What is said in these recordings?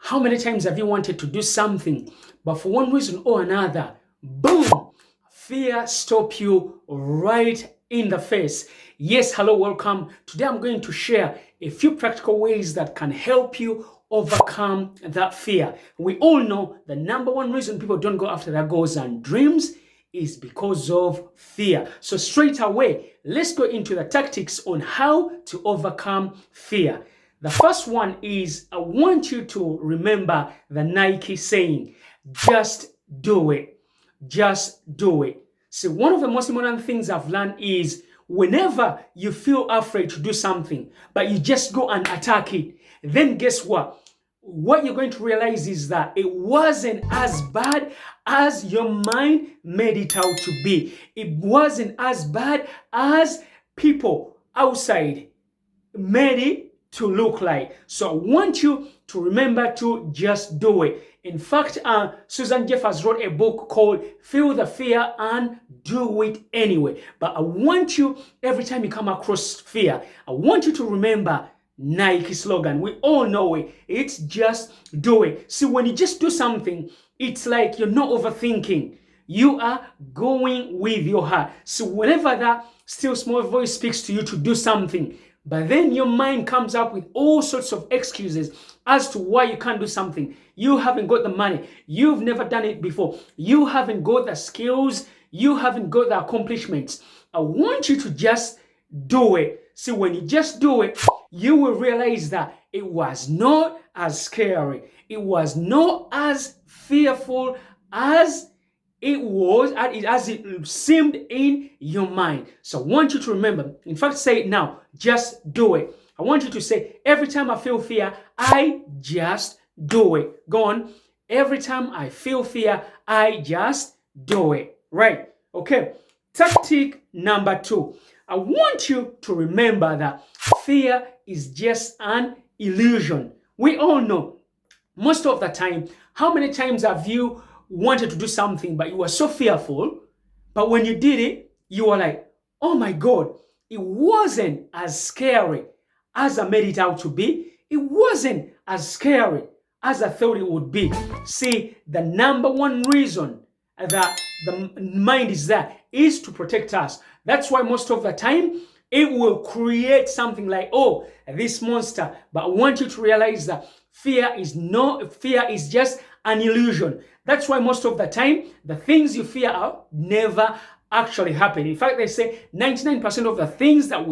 How many times have you wanted to do something, but for one reason or another, boom, fear stop you right in the face? Yes, hello, welcome. Today I'm going to share a few practical ways that can help you overcome that fear. We all know the number one reason people don't go after their goals and dreams is because of fear. So straight away, let's go into the tactics on how to overcome fear. The first one is I want you to remember the Nike saying, just do it. Just do it. So one of the most important things I've learned is whenever you feel afraid to do something, but you just go and attack it, then guess what? What you're going to realize is that it wasn't as bad as your mind made it out to be. It wasn't as bad as people outside made it to look like. So I want you to remember to just do it. In fact, Susan Jeffers wrote a book called Feel the Fear and Do It Anyway. But I want you, every time you come across fear, I want you to remember Nike slogan. We all know it. It's just do it. See, when you just do something, it's like you're not overthinking. You are going with your heart. So whenever that still small voice speaks to you to do something, but then your mind comes up with all sorts of excuses as to why you can't do something. You haven't got the money. You've never done it before. You haven't got the skills. You haven't got the accomplishments. I want you to just do it. See, when you just do it, you will realize that it was not as scary. It was not as fearful as as it seemed in your mind. So I want you to remember, in fact, say it now, just do it. I want you to say, every time I feel fear, I just do it. Go on. Every time I feel fear, I just do it. Right. Okay. Tactic number 2. I want you to remember that fear is just an illusion. We all know most of the time, how many times have you wanted to do something, but you were so fearful, but when you did it, you were like, oh my God, it wasn't as scary as I made it out to be. It wasn't as scary as I thought it would be. See, the number one reason that the mind is there is to protect us. That's why most of the time it will create something like, oh, this monster. But I want you to realize that fear is just an illusion. That's why most of the time the things you fear are never actually happen. In fact, they say 99% of the things that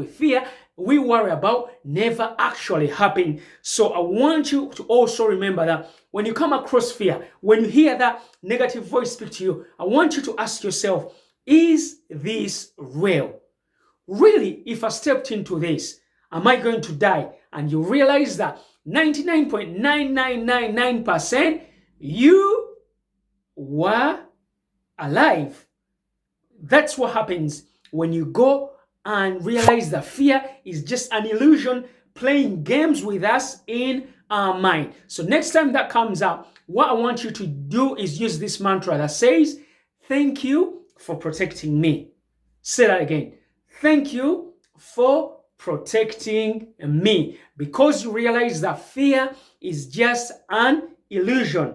we worry about never actually happen. So I want you to also remember that when you come across fear, when you hear that negative voice speak to you, I want you to ask yourself, is this real? Really, if I stepped into this, am I going to die? And you realize that 99.9999% you were alive. That's what happens when you go and realize that fear is just an illusion playing games with us in our mind. So next time that comes up, what I want you to do is use this mantra that says, thank you for protecting me. Say that again. Thank you for protecting me. Because you realize that fear is just an illusion.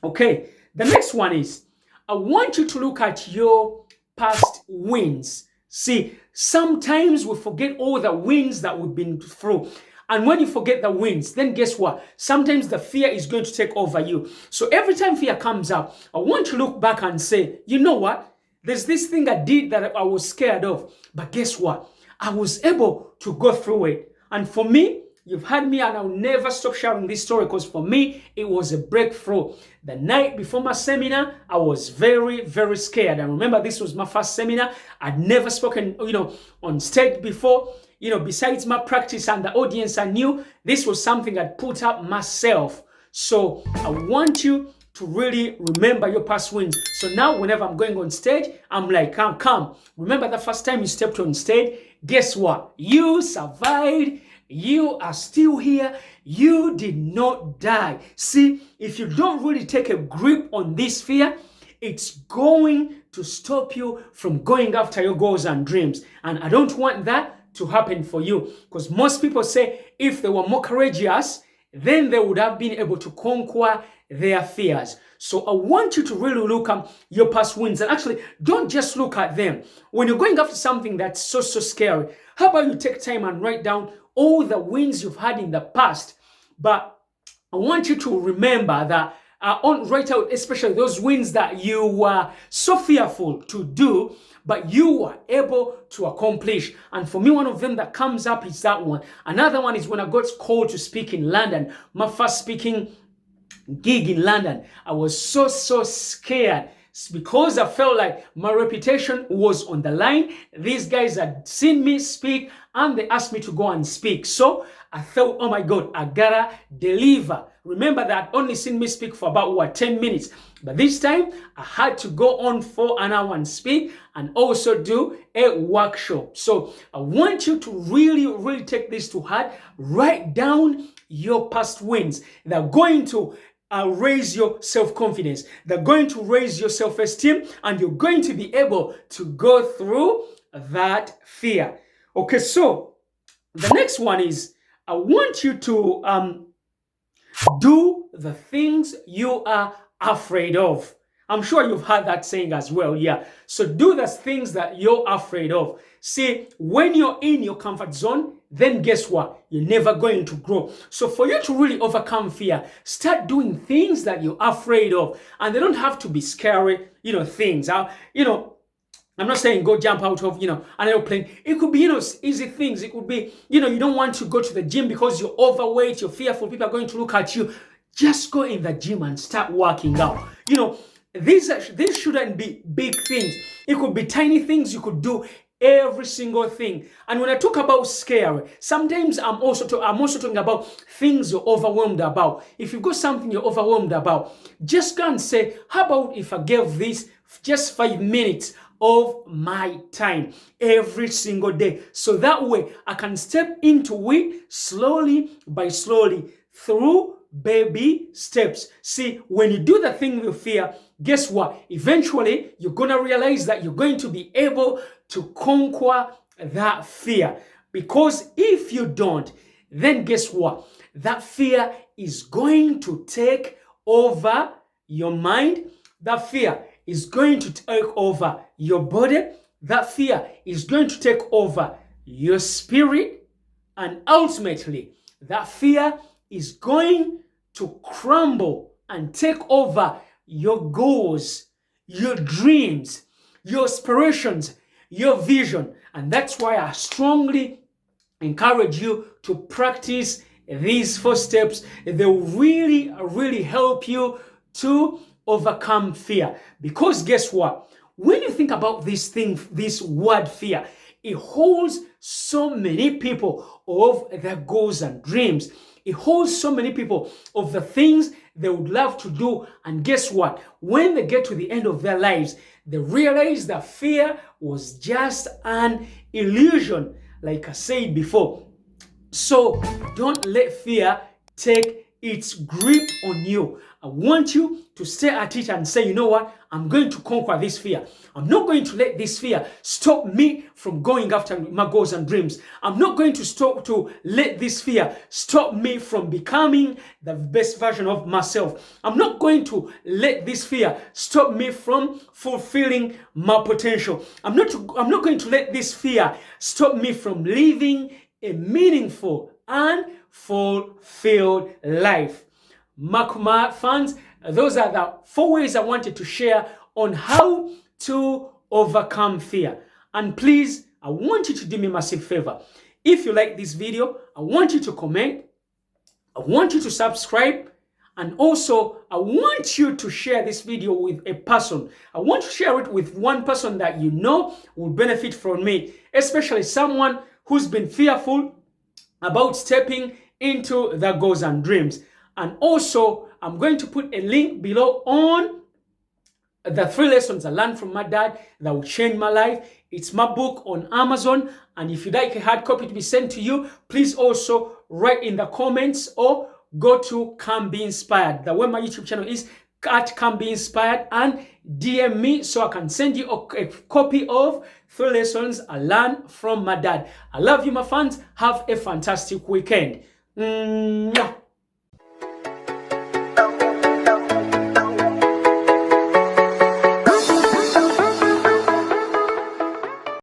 Okay, the next one is, I want you to look at your past wins. See, sometimes we forget all the wins that we've been through. And when you forget the wins, then guess what? Sometimes the fear is going to take over you. So every time fear comes up, I want you to look back and say, you know what? There's this thing I did that I was scared of. But guess what? I was able to go through it. And for me, you've had me and I'll never stop sharing this story because for me, it was a breakthrough. The night before my seminar, I was very, very scared. I remember this was my first seminar. I'd never spoken, on stage before. Besides my practice and the audience I knew, this was something I'd put up myself. So I want you to really remember your past wins. So now whenever I'm going on stage, I'm like, come. Remember the first time you stepped on stage? Guess what? You survived. You are still here. You did not die. See, if you don't really take a grip on this fear, it's going to stop you from going after your goals and dreams. And I don't want that to happen for you, because most people say if they were more courageous, then they would have been able to conquer their fears. So I want you to really look at your past wins, and actually don't just look at them. When you're going after something that's so scary, how about you take time and write down all the wins you've had in the past? But I want you to remember that write out especially those wins that you were so fearful to do, but you were able to accomplish. And for me, one of them that comes up is that one. Another one is when I got called to speak in London, my first speaking gig in London. I was so scared because I felt like my reputation was on the line. These guys had seen me speak and they asked me to go and speak. So I thought, oh my God, I gotta deliver. Remember that I'd only seen me speak for about 10 minutes. But this time I had to go on for an hour and speak and also do a workshop. So I want you to really take this to heart. Write down your past wins. They're going to raise your self-confidence. They're going to raise your self-esteem, and you're going to be able to go through that fear. Okay, so the next one is I want you to do the things you are afraid of. I'm sure you've heard that saying as well, yeah. So do the things that you're afraid of. See, when you're in your comfort zone, then guess what? You're never going to grow. So for you to really overcome fear, start doing things that you're afraid of. And they don't have to be scary, things. I'm not saying go jump out of, an airplane. It could be, easy things. It could be, you don't want to go to the gym because you're overweight, you're fearful, people are going to look at you. Just go in the gym and start working out. These shouldn't be big things. It could be tiny things you could do every single thing. And when I talk about scary, sometimes I'm also talking about things you're overwhelmed about. If you've got something you're overwhelmed about, just go and say, how about if I gave this just 5 minutes of my time every single day? So that way I can step into it slowly by slowly through baby steps. See, when you do the thing with fear, guess what? Eventually, you're going to realize that you're going to be able to conquer that fear. Because if you don't, then guess what? That fear is going to take over your mind. That fear is going to take over your body. That fear is going to take over your spirit. And ultimately, that fear is going to crumble and take over your goals, your dreams, your aspirations, your vision. And that's why I strongly encourage you to practice these 4 steps. They will really help you to overcome fear. Because guess what? When you think about this word fear, it holds so many people of their goals and dreams. It holds so many people of the things they would love to do. And guess what? When they get to the end of their lives, they realize that fear was just an illusion, like I said before. So don't let fear take its grip on you. I want you to stay at it and say, you know what? I'm going to conquer this fear. I'm not going to let this fear stop me from going after my goals and dreams. I'm not going to let this fear stop me from becoming the best version of myself. I'm not going to let this fear stop me from fulfilling my potential. I'm not going to let this fear stop me from living a meaningful and fulfilled life. Makuma fans, those are the 4 ways I wanted to share on how to overcome fear. And please, I want you to do me a massive favor. If you like this video, I want you to comment, I want you to subscribe, and also I want you to share this video with a person. I want to share it with one person that you know will benefit from it, especially someone who's been fearful about stepping into their goals and dreams. And also, I'm going to put a link below on the 3 lessons I learned from my dad that will change my life. It's my book on Amazon. And if you'd like a hard copy to be sent to you, please also write in the comments or go to KamBeInspired. The way my YouTube channel is at KamBeInspired, and DM me so I can send you a copy of 3 lessons I learned from my dad. I love you, my fans. Have a fantastic weekend. Mwah.